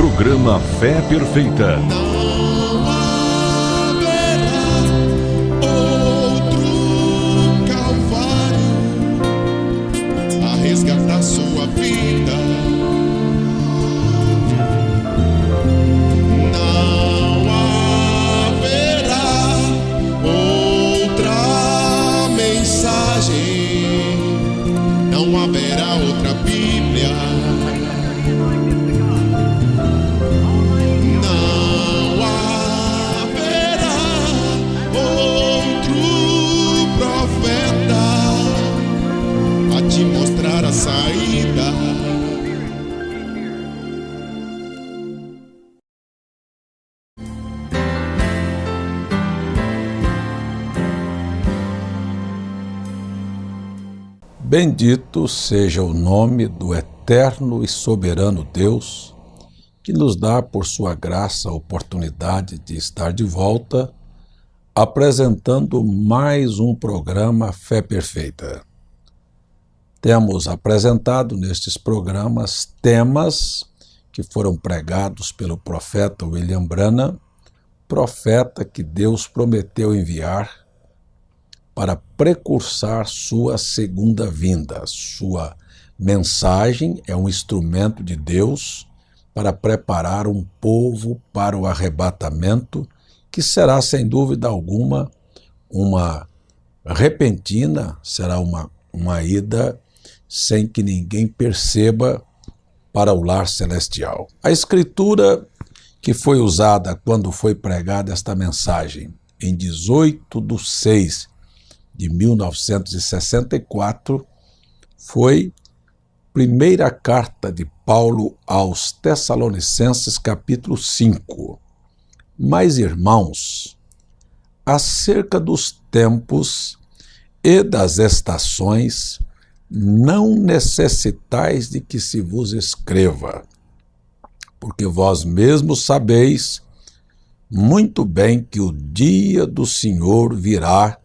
Programa Fé Perfeita. Não haverá outro Calvário a resgatar sua vida. Não haverá outra mensagem. Não haverá outra Bíblia. Saída. Bendito seja o nome do eterno e soberano Deus, que nos dá por sua graça a oportunidade de estar de volta, apresentando mais um programa Fé Perfeita. Temos apresentado nestes programas temas que foram pregados pelo profeta William Branham, profeta que Deus prometeu enviar para precursar sua segunda vinda. Sua mensagem é um instrumento de Deus para preparar um povo para o arrebatamento, que será, sem dúvida alguma, uma repentina, será uma ida sem que ninguém perceba, para o lar celestial. A escritura que foi usada quando foi pregada esta mensagem, em 18/6/1964, foi primeira carta de Paulo aos Tessalonicenses, capítulo 5. Mas, irmãos, acerca dos tempos e das estações, não necessitais de que se vos escreva, porque vós mesmos sabeis muito bem que o dia do Senhor virá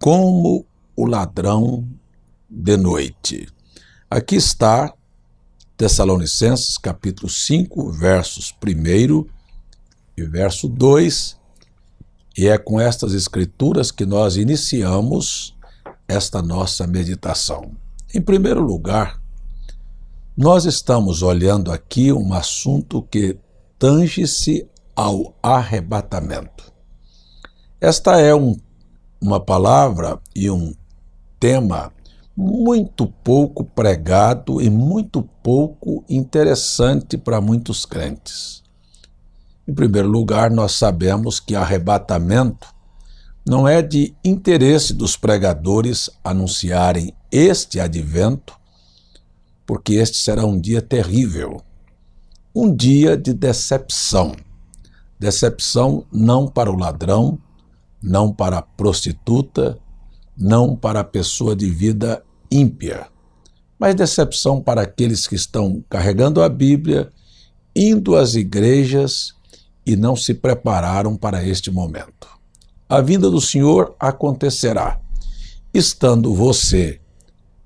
como o ladrão de noite. Aqui está Tessalonicenses, capítulo 5, versos 1 e verso 2, e é com estas escrituras que nós iniciamos esta nossa meditação. Em primeiro lugar, nós estamos olhando aqui um assunto que tange-se ao arrebatamento. Esta é uma palavra e um tema muito pouco pregado e muito pouco interessante para muitos crentes. Em primeiro lugar, nós sabemos que arrebatamento não é de interesse dos pregadores anunciarem este advento, porque este será um dia terrível, um dia de decepção. Decepção não para o ladrão, não para a prostituta, não para a pessoa de vida ímpia, mas decepção para aqueles que estão carregando a Bíblia, indo às igrejas e não se prepararam para este momento. A vinda do Senhor acontecerá, estando você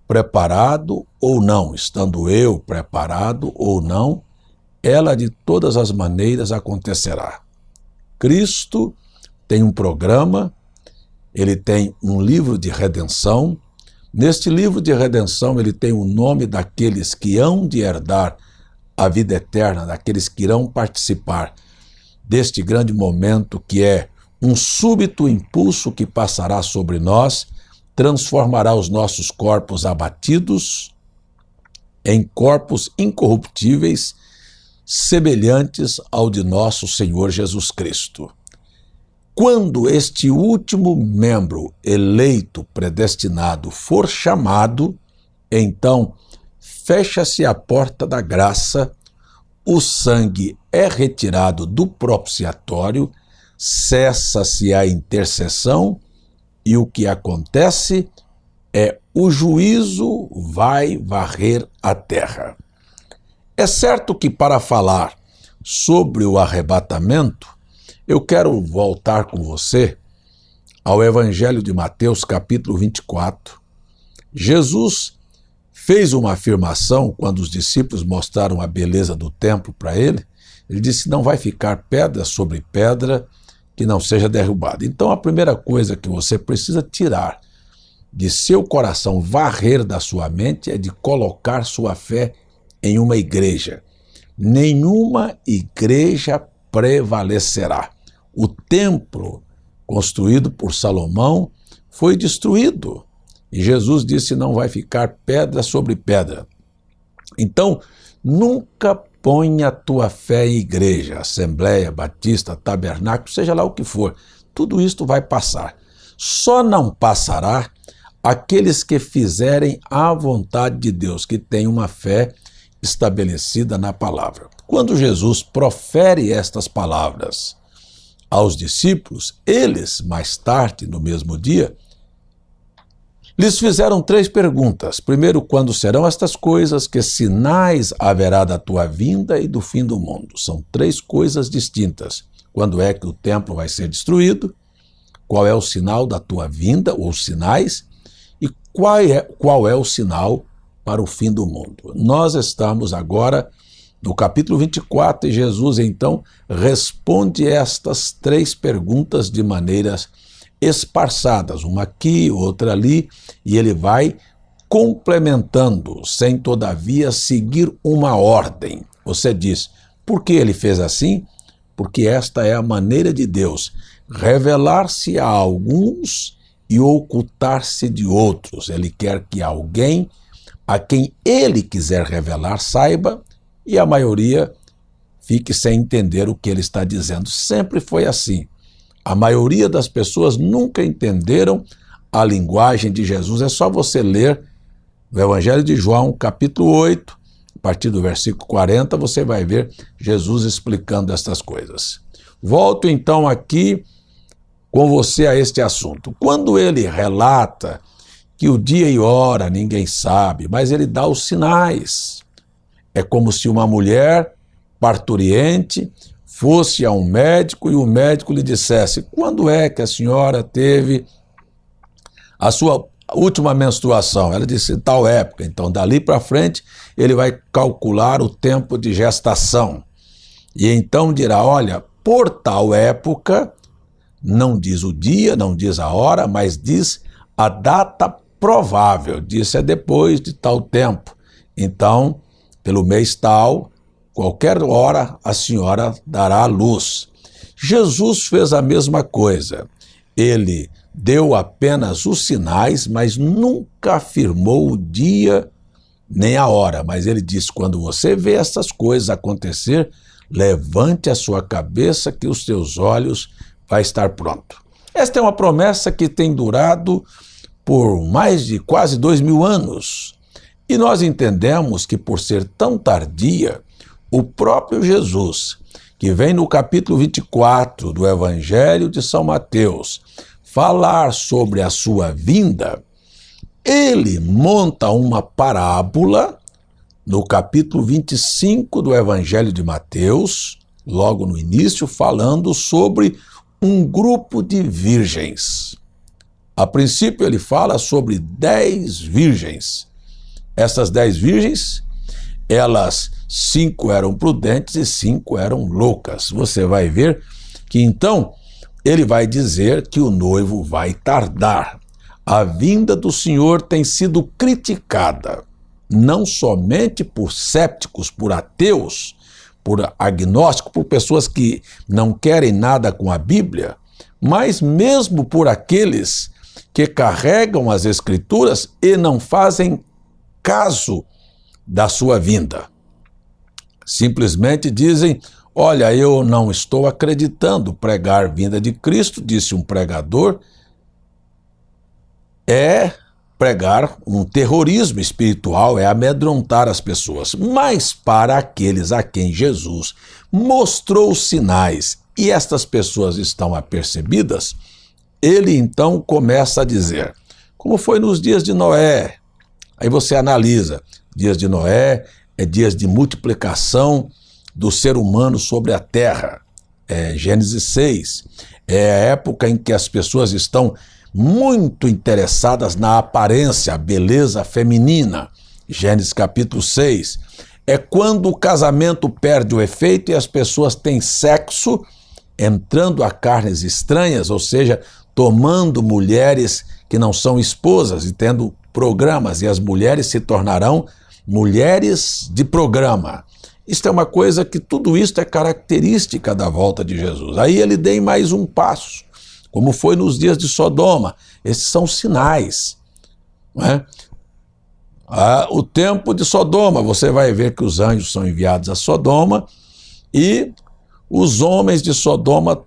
preparado ou não, estando eu preparado ou não, ela de todas as maneiras acontecerá. Cristo tem um programa, ele tem um livro de redenção. Neste livro de redenção ele tem o nome daqueles que hão de herdar a vida eterna, daqueles que irão participar deste grande momento que é um súbito impulso que passará sobre nós, transformará os nossos corpos abatidos em corpos incorruptíveis, semelhantes ao de nosso Senhor Jesus Cristo. Quando este último membro eleito, predestinado, for chamado, então fecha-se a porta da graça, o sangue é retirado do propiciatório, cessa-se a intercessão e o que acontece é o juízo vai varrer a terra. É certo que para falar sobre o arrebatamento, eu quero voltar com você ao Evangelho de Mateus, capítulo 24. Jesus fez uma afirmação quando os discípulos mostraram a beleza do templo para ele, Ele disse: não vai ficar pedra sobre pedra que não seja derrubada. Então a primeira coisa que você precisa tirar de seu coração, varrer da sua mente, é de colocar sua fé em uma igreja. Nenhuma igreja prevalecerá. O templo construído por Salomão foi destruído. E Jesus disse: não vai ficar pedra sobre pedra. Então, nunca ponha a tua fé em igreja, assembleia, batista, tabernáculo, seja lá o que for. Tudo isto vai passar. Só não passará aqueles que fizerem a vontade de Deus, que têm uma fé estabelecida na palavra. Quando Jesus profere estas palavras aos discípulos, eles, mais tarde, no mesmo dia, lhes fizeram 3 perguntas. Primeiro, quando serão estas coisas? Que sinais haverá da tua vinda e do fim do mundo? São 3 coisas distintas. Quando é que o templo vai ser destruído? Qual é o sinal da tua vinda, ou sinais? E qual é o sinal para o fim do mundo? Nós estamos agora no capítulo 24 e Jesus então responde estas 3 perguntas de maneiras esparçadas, uma aqui, outra ali, e ele vai complementando, sem todavia seguir uma ordem. Você diz: por que ele fez assim? Porque esta é a maneira de Deus, revelar-se a alguns e ocultar-se de outros. Ele quer que alguém a quem ele quiser revelar saiba, e a maioria fique sem entender o que ele está dizendo. Sempre foi assim. A maioria das pessoas nunca entenderam a linguagem de Jesus. É só você ler o Evangelho de João, capítulo 8, a partir do versículo 40, você vai ver Jesus explicando estas coisas. Volto então aqui com você a este assunto. Quando ele relata que o dia e hora ninguém sabe, mas ele dá os sinais. É como se uma mulher parturiente fosse a um médico e o médico lhe dissesse: quando é que a senhora teve a sua última menstruação? Ela disse: tal época. Então, dali para frente, ele vai calcular o tempo de gestação. E então dirá: olha, por tal época, não diz o dia, não diz a hora, mas diz a data provável. Diz: é depois de tal tempo. Então, pelo mês tal, qualquer hora a senhora dará à luz. Jesus fez a mesma coisa. Ele deu apenas os sinais, mas nunca afirmou o dia nem a hora. Mas ele disse: quando você vê essas coisas acontecer, levante a sua cabeça que os teus olhos vai estar pronto. Esta é uma promessa que tem durado por mais de quase 2000 anos. E nós entendemos que, por ser tão tardia, o próprio Jesus, que vem no capítulo 24 do Evangelho de São Mateus, falar sobre a sua vinda, ele monta uma parábola no capítulo 25 do Evangelho de Mateus, logo no início, falando sobre um grupo de virgens. A princípio ele fala sobre 10 virgens. Essas 10 virgens, elas 5 eram prudentes e 5 eram loucas. Você vai ver que então ele vai dizer que o noivo vai tardar. A vinda do Senhor tem sido criticada, não somente por cépticos, por ateus, por agnósticos, por pessoas que não querem nada com a Bíblia, mas mesmo por aqueles que carregam as Escrituras e não fazem caso da sua vinda. Simplesmente dizem: olha, eu não estou acreditando. Pregar a vinda de Cristo, disse um pregador, é pregar um terrorismo espiritual, é amedrontar as pessoas. Mas para aqueles a quem Jesus mostrou sinais e estas pessoas estão apercebidas, ele então começa a dizer, como foi nos dias de Noé. Aí você analisa, dias de Noé é dias de multiplicação do ser humano sobre a terra. Gênesis 6, é a época em que as pessoas estão muito interessadas na aparência, a beleza feminina. Gênesis capítulo 6, é quando o casamento perde o efeito e as pessoas têm sexo entrando a carnes estranhas, ou seja, tomando mulheres que não são esposas e tendo programas, e as mulheres se tornarão mulheres de programa. Isto é uma coisa que tudo isto é característica da volta de Jesus. Aí ele deu mais um passo, como foi nos dias de Sodoma. Esses são sinais, não é? O tempo de Sodoma, você vai ver que os anjos são enviados a Sodoma e os homens de Sodoma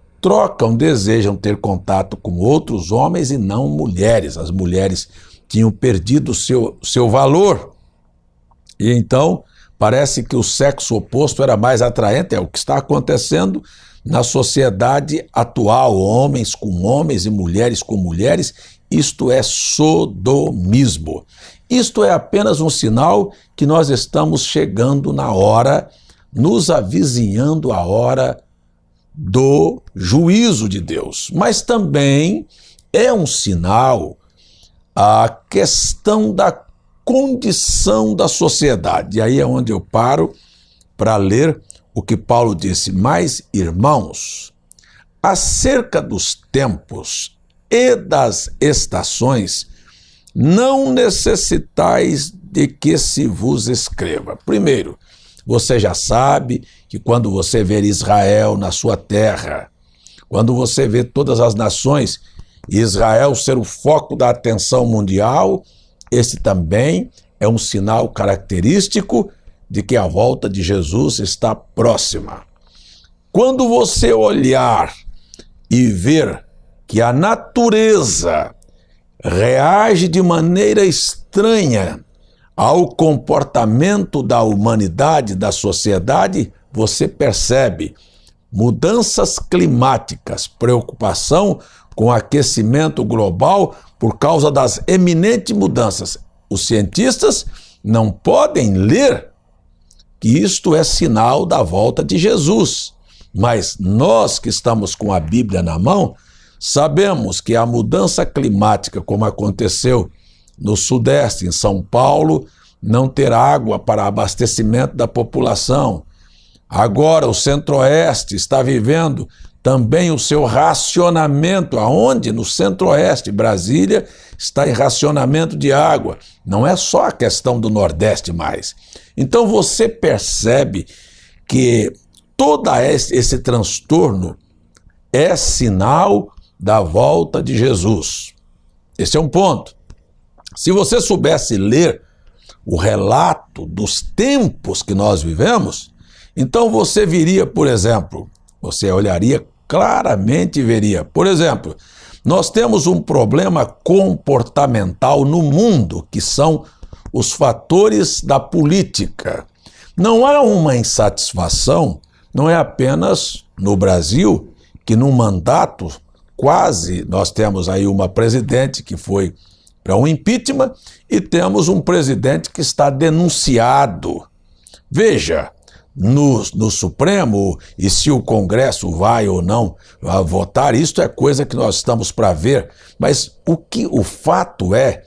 desejam ter contato com outros homens e não mulheres. As mulheres tinham perdido o seu valor. E então, parece que o sexo oposto era mais atraente, é o que está acontecendo na sociedade atual, homens com homens e mulheres com mulheres. Isto é sodomismo. Isto é apenas um sinal que nós estamos chegando na hora, nos avizinhando a hora do juízo de Deus. Mas também é um sinal a questão da condição da sociedade. E aí é onde eu paro para ler o que Paulo disse. Mas, irmãos, acerca dos tempos e das estações, não necessitais de que se vos escreva. Primeiro, você já sabe que quando você ver Israel na sua terra, quando você vê todas as nações, Israel ser o foco da atenção mundial, esse também é um sinal característico de que a volta de Jesus está próxima. Quando você olhar e ver que a natureza reage de maneira estranha ao comportamento da humanidade, da sociedade, você percebe mudanças climáticas, preocupação com o aquecimento global por causa das eminentes mudanças. Os cientistas não podem ler que isto é sinal da volta de Jesus, mas nós que estamos com a Bíblia na mão, sabemos que a mudança climática, como aconteceu no Sudeste, em São Paulo, não ter água para abastecimento da população. Agora o Centro-Oeste está vivendo também o seu racionamento. Aonde? No Centro-Oeste, Brasília está em racionamento de água. Não é só a questão do Nordeste mais. Então você percebe que todo esse transtorno é sinal da volta de Jesus. Esse é um ponto. Se você soubesse ler o relato dos tempos que nós vivemos, então você viria, por exemplo, você olharia claramente e veria, por exemplo, nós temos um problema comportamental no mundo, que são os fatores da política. Não há uma insatisfação, não é apenas no Brasil, que num mandato quase, nós temos aí uma presidente que foi para um impeachment e temos um presidente que está denunciado. Veja, no Supremo, e se o Congresso vai ou não votar, isso é coisa que nós estamos para ver, mas o fato é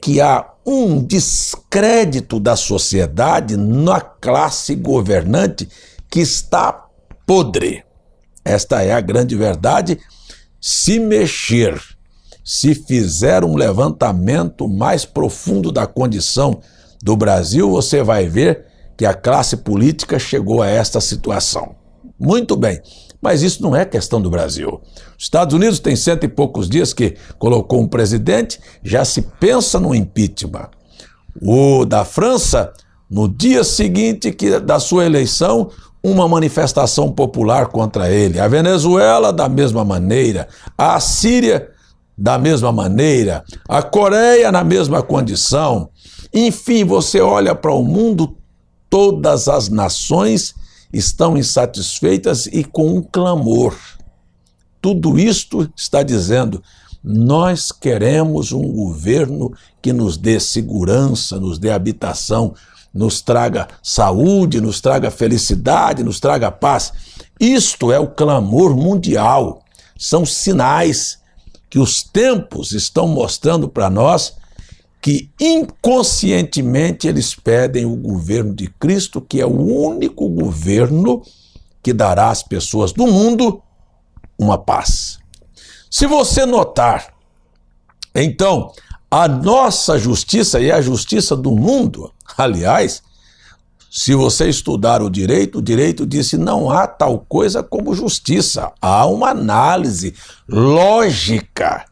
que há um descrédito da sociedade na classe governante que está podre. Esta é a grande verdade. Se mexer, se fizer um levantamento mais profundo da condição do Brasil, você vai ver que a classe política chegou a esta situação. Muito bem, mas isso não é questão do Brasil. Os Estados Unidos tem 100 e poucos dias que colocou um presidente, já se pensa no impeachment. O da França, no dia seguinte da sua eleição, uma manifestação popular contra ele. A Venezuela, da mesma maneira. A Síria, da mesma maneira. A Coreia, na mesma condição. Enfim, você olha para o mundo, todas as nações estão insatisfeitas e com um clamor. Tudo isto está dizendo, nós queremos um governo que nos dê segurança, nos dê habitação, nos traga saúde, nos traga felicidade, nos traga paz. Isto é o clamor mundial. São sinais que os tempos estão mostrando para nós que inconscientemente eles pedem o governo de Cristo, que é o único governo que dará às pessoas do mundo uma paz. Se você notar, então, a nossa justiça e a justiça do mundo, aliás, se você estudar o direito disse não há tal coisa como justiça, há uma análise lógica.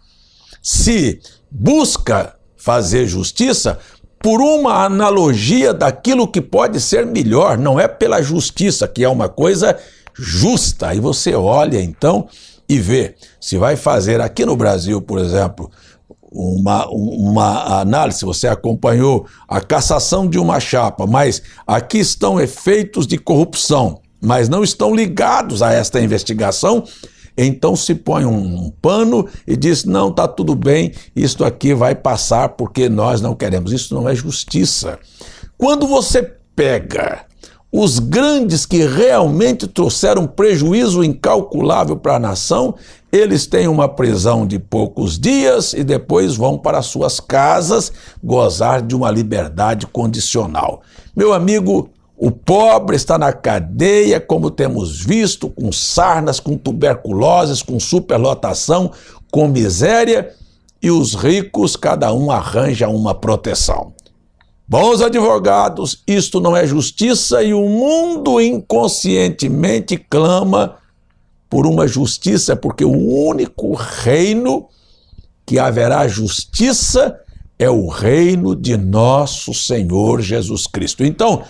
Se busca fazer justiça por uma analogia daquilo que pode ser melhor, não é pela justiça, que é uma coisa justa. Aí você olha então e vê, se vai fazer aqui no Brasil, por exemplo, uma análise, você acompanhou a cassação de uma chapa, mas aqui estão efeitos de corrupção, mas não estão ligados a esta investigação, então se põe um pano e diz, não, está tudo bem, isto aqui vai passar porque nós não queremos. Isso não é justiça. Quando você pega os grandes que realmente trouxeram prejuízo incalculável para a nação, eles têm uma prisão de poucos dias e depois vão para suas casas gozar de uma liberdade condicional. Meu amigo, o pobre está na cadeia, como temos visto, com sarnas, com tuberculoses, com superlotação, com miséria, e os ricos, cada um arranja uma proteção. Bons advogados, isto não é justiça e o mundo inconscientemente clama por uma justiça, porque o único reino que haverá justiça é o reino de nosso Senhor Jesus Cristo. Então,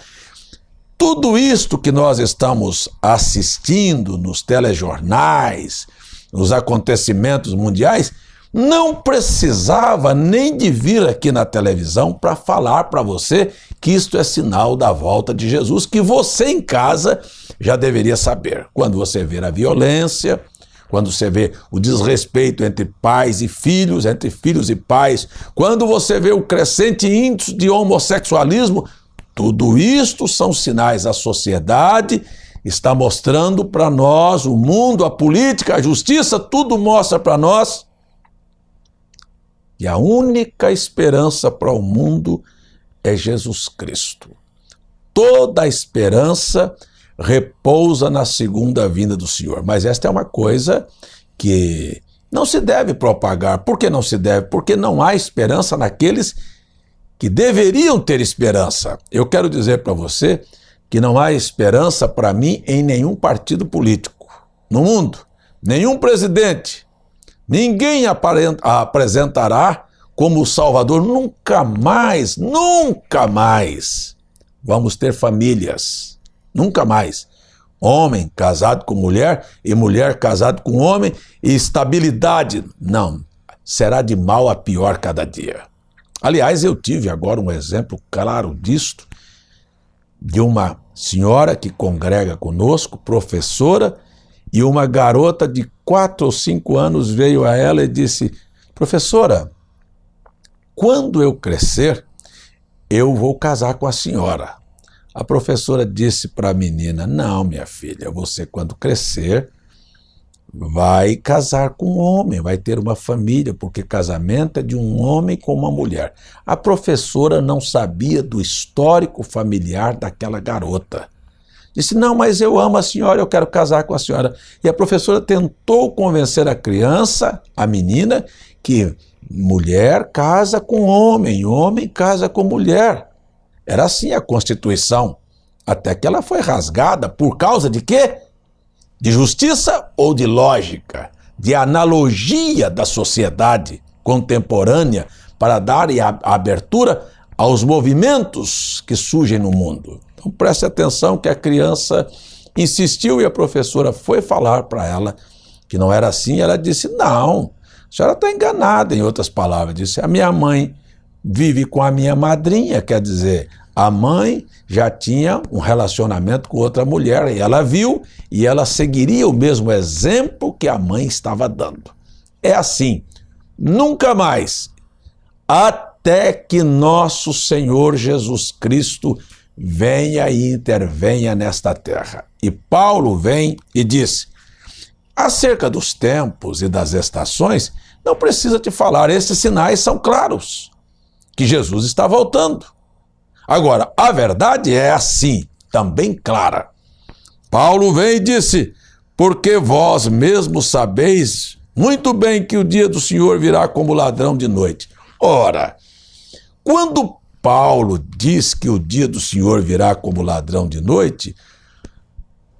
tudo isto que nós estamos assistindo nos telejornais, nos acontecimentos mundiais, não precisava nem de vir aqui na televisão para falar para você que isto é sinal da volta de Jesus, que você em casa já deveria saber. Quando você vê a violência, quando você vê o desrespeito entre pais e filhos, entre filhos e pais, quando você vê o crescente índice de homossexualismo, tudo isto são sinais. A sociedade está mostrando para nós, o mundo, a política, a justiça, tudo mostra para nós que a única esperança para o mundo é Jesus Cristo. Toda a esperança repousa na segunda vinda do Senhor. Mas esta é uma coisa que não se deve propagar. Por que não se deve? Porque não há esperança naqueles que deveriam ter esperança. Eu quero dizer para você que não há esperança para mim em nenhum partido político no mundo, nenhum presidente. Ninguém apresentará como o Salvador. Nunca mais vamos ter famílias. Nunca mais. Homem casado com mulher e mulher casado com homem e estabilidade. Não. Será de mal a pior cada dia. Aliás, eu tive agora um exemplo claro disto, de uma senhora que congrega conosco, professora, e uma garota de 4 ou 5 anos veio a ela e disse, professora, quando eu crescer, eu vou casar com a senhora. A professora disse para a menina, não, minha filha, você quando crescer vai casar com um homem, vai ter uma família, porque casamento é de um homem com uma mulher. A professora não sabia do histórico familiar daquela garota. Disse, não, mas eu amo a senhora, eu quero casar com a senhora. E a professora tentou convencer a criança, a menina, que mulher casa com homem, homem casa com mulher. Era assim a Constituição, até que ela foi rasgada. Por causa de quê? De justiça ou de lógica? De analogia da sociedade contemporânea para dar a abertura aos movimentos que surgem no mundo. Então preste atenção que a criança insistiu e a professora foi falar para ela que não era assim. Ela disse, não, a senhora está enganada, em outras palavras. Disse, a minha mãe vive com a minha madrinha, quer dizer, a mãe já tinha um relacionamento com outra mulher e ela viu e ela seguiria o mesmo exemplo que a mãe estava dando. É assim, nunca mais, até que nosso Senhor Jesus Cristo venha e intervenha nesta terra. E Paulo vem e diz, acerca dos tempos e das estações, não precisa te falar, esses sinais são claros. que Jesus está voltando. Agora, a verdade é assim, também clara. Paulo vem e disse: porque vós mesmos sabeis muito bem que o dia do Senhor virá como ladrão de noite. Ora, quando Paulo diz que o dia do Senhor virá como ladrão de noite,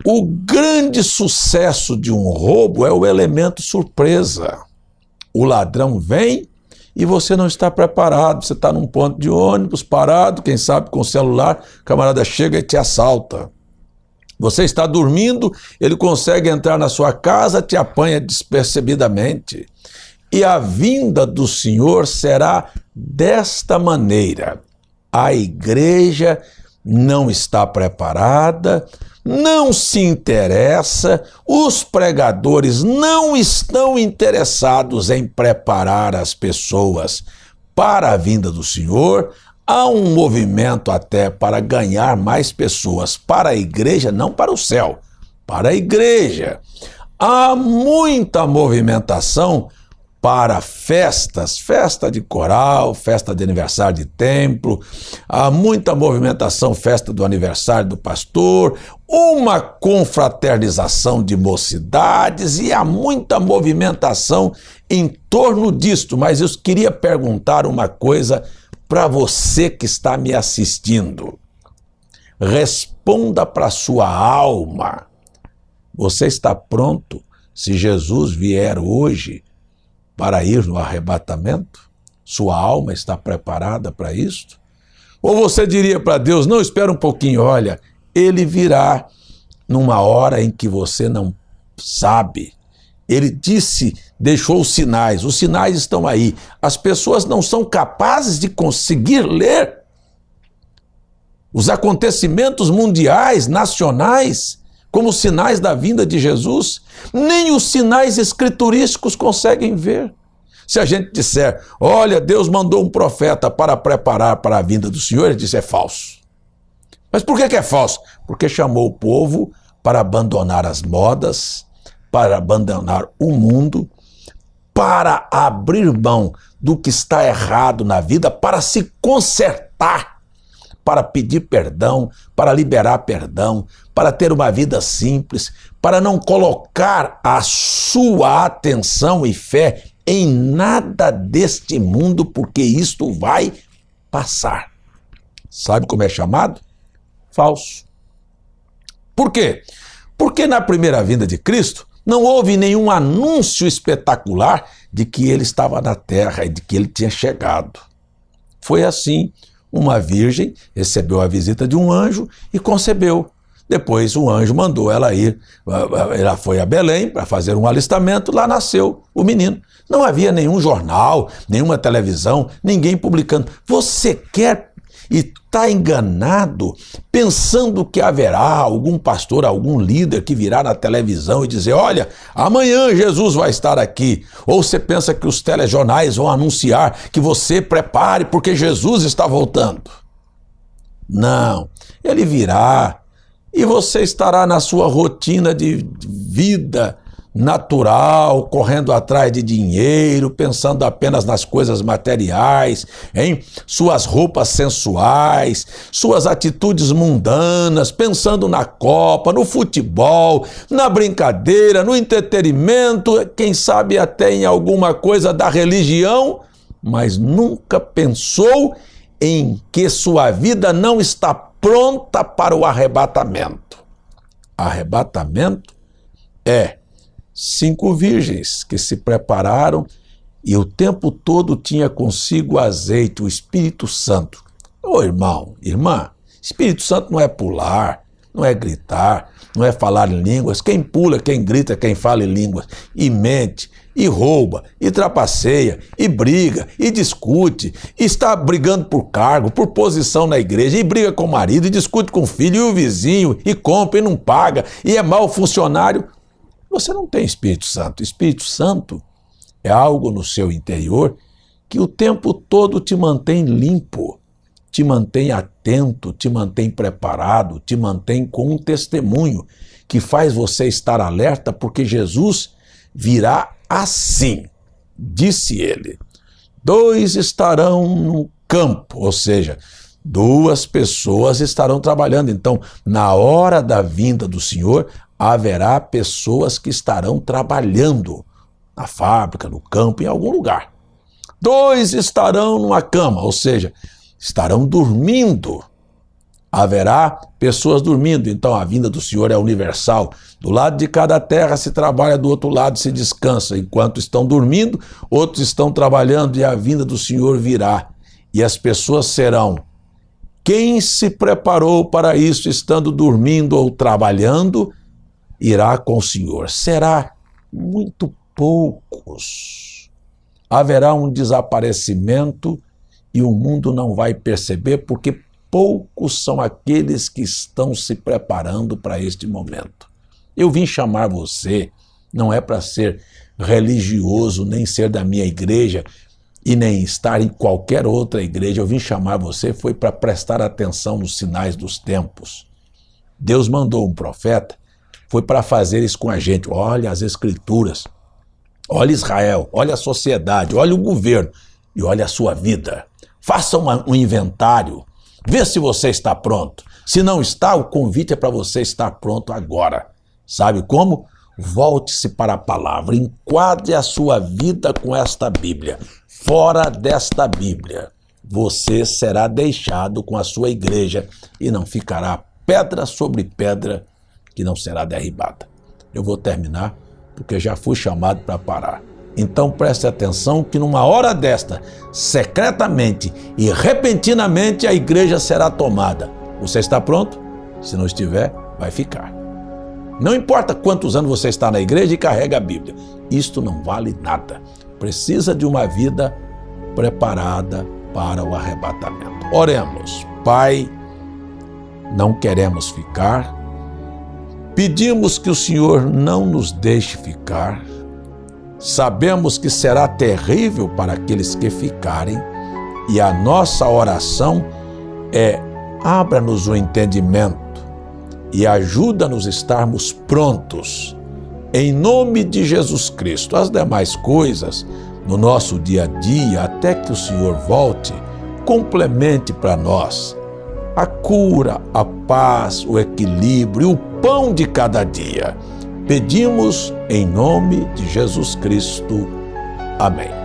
o grande sucesso de um roubo é o elemento surpresa. O ladrão vem e você não está preparado, você está num ponto de ônibus, parado, quem sabe com o celular, o camarada chega e te assalta. Você está dormindo, ele consegue entrar na sua casa, te apanha despercebidamente. E a vinda do Senhor será desta maneira. A igreja não está preparada, não se interessa, os pregadores não estão interessados em preparar as pessoas para a vinda do Senhor. Há um movimento até para ganhar mais pessoas para a igreja, não para o céu, para a igreja. Há muita movimentação para festas, festa de coral, festa de aniversário de templo, há muita movimentação, festa do aniversário do pastor, uma confraternização de mocidades e há muita movimentação em torno disto. Mas eu queria perguntar uma coisa para você que está me assistindo. Responda para a sua alma. Você está pronto, se Jesus vier hoje, para ir no arrebatamento? Sua alma está preparada para isto? Ou você diria para Deus: não, espera um pouquinho, olha, ele virá numa hora em que você não sabe. Ele disse, deixou os sinais estão aí. As pessoas não são capazes de conseguir ler os acontecimentos mundiais, nacionais, como sinais da vinda de Jesus. Nem os sinais escriturísticos conseguem ver. Se a gente disser: olha, Deus mandou um profeta para preparar para a vinda do Senhor, ele diz: é falso. Mas por que é falso? Porque chamou o povo para abandonar as modas, para abandonar o mundo, para abrir mão do que está errado na vida, para se consertar, para pedir perdão, para liberar perdão, para ter uma vida simples, para não colocar a sua atenção e fé em nada deste mundo, porque isto vai passar. Sabe como é chamado? Falso. Por quê? Porque na primeira vinda de Cristo não houve nenhum anúncio espetacular de que ele estava na terra e de que ele tinha chegado. Foi assim. Uma virgem recebeu a visita de um anjo e concebeu. Depois o anjo mandou ela ir, ela foi a Belém para fazer um alistamento, lá nasceu o menino. Não havia nenhum jornal, nenhuma televisão, ninguém publicando. Você quer e está enganado pensando que haverá algum pastor, algum líder que virá na televisão e dizer: olha, amanhã Jesus vai estar aqui. Ou você pensa que os telejornais vão anunciar que você prepare porque Jesus está voltando. Não, ele virá e você estará na sua rotina de vida natural, correndo atrás de dinheiro, pensando apenas nas coisas materiais, em suas roupas sensuais, suas atitudes mundanas, pensando na Copa, no futebol, na brincadeira, no entretenimento, quem sabe até em alguma coisa da religião, mas nunca pensou em que sua vida não está pronta para o arrebatamento. Arrebatamento é 5 virgens que se prepararam e o tempo todo tinha consigo azeite, o Espírito Santo. Ô irmão, irmã, Espírito Santo não é pular, não é gritar, não é falar em línguas. Quem pula, quem grita, quem fala em línguas e mente, e rouba, e trapaceia, e briga, e discute, e está brigando por cargo, por posição na igreja, e briga com o marido, e discute com o filho, e o vizinho, e compra e não paga, e é mau funcionário. Você não tem Espírito Santo. Espírito Santo é algo no seu interior que o tempo todo te mantém limpo, te mantém atento, te mantém preparado, te mantém com um testemunho que faz você estar alerta, porque Jesus virá assim, disse ele: 2 estarão no campo, ou seja, 2 pessoas estarão trabalhando. Então, na hora da vinda do Senhor, haverá pessoas que estarão trabalhando na fábrica, no campo, em algum lugar. 2 estarão numa cama, ou seja, estarão dormindo. Haverá pessoas dormindo. Então, a vinda do Senhor é universal. Do lado de cada terra se trabalha, do outro lado se descansa. Enquanto estão dormindo, outros estão trabalhando e a vinda do Senhor virá. E as pessoas serão: quem se preparou para isso estando dormindo ou trabalhando, irá com o Senhor. Será muito poucos. Haverá um desaparecimento e o mundo não vai perceber, porque poucos são aqueles que estão se preparando para este momento. Eu vim chamar você, não é para ser religioso, nem ser da minha igreja, e nem estar em qualquer outra igreja. Eu vim chamar você foi para prestar atenção nos sinais dos tempos. Deus mandou um profeta, foi para fazer isso com a gente. Olha as Escrituras, olha Israel, olha a sociedade, olha o governo e olha a sua vida. Faça um inventário, vê se você está pronto. Se não está, o convite é para você estar pronto agora. Sabe como? Volte-se para a palavra, enquadre a sua vida com esta Bíblia. Fora desta Bíblia, você será deixado com a sua igreja e não ficará pedra sobre pedra que não será derribada. Eu vou terminar porque já fui chamado para parar. Então preste atenção que numa hora desta, secretamente e repentinamente, a igreja será tomada. Você está pronto? Se não estiver, vai ficar. Não importa quantos anos você está na igreja e carrega a Bíblia, isto não vale nada. Precisa de uma vida preparada para o arrebatamento. Oremos. Pai, não queremos ficar, pedimos que o Senhor não nos deixe ficar, sabemos que será terrível para aqueles que ficarem, e a nossa oração é: abra-nos o entendimento e ajuda-nos a estarmos prontos, em nome de Jesus Cristo. As demais coisas, no nosso dia a dia, até que o Senhor volte, complemente para nós a cura, a paz, o equilíbrio e o pão de cada dia. Pedimos em nome de Jesus Cristo. Amém.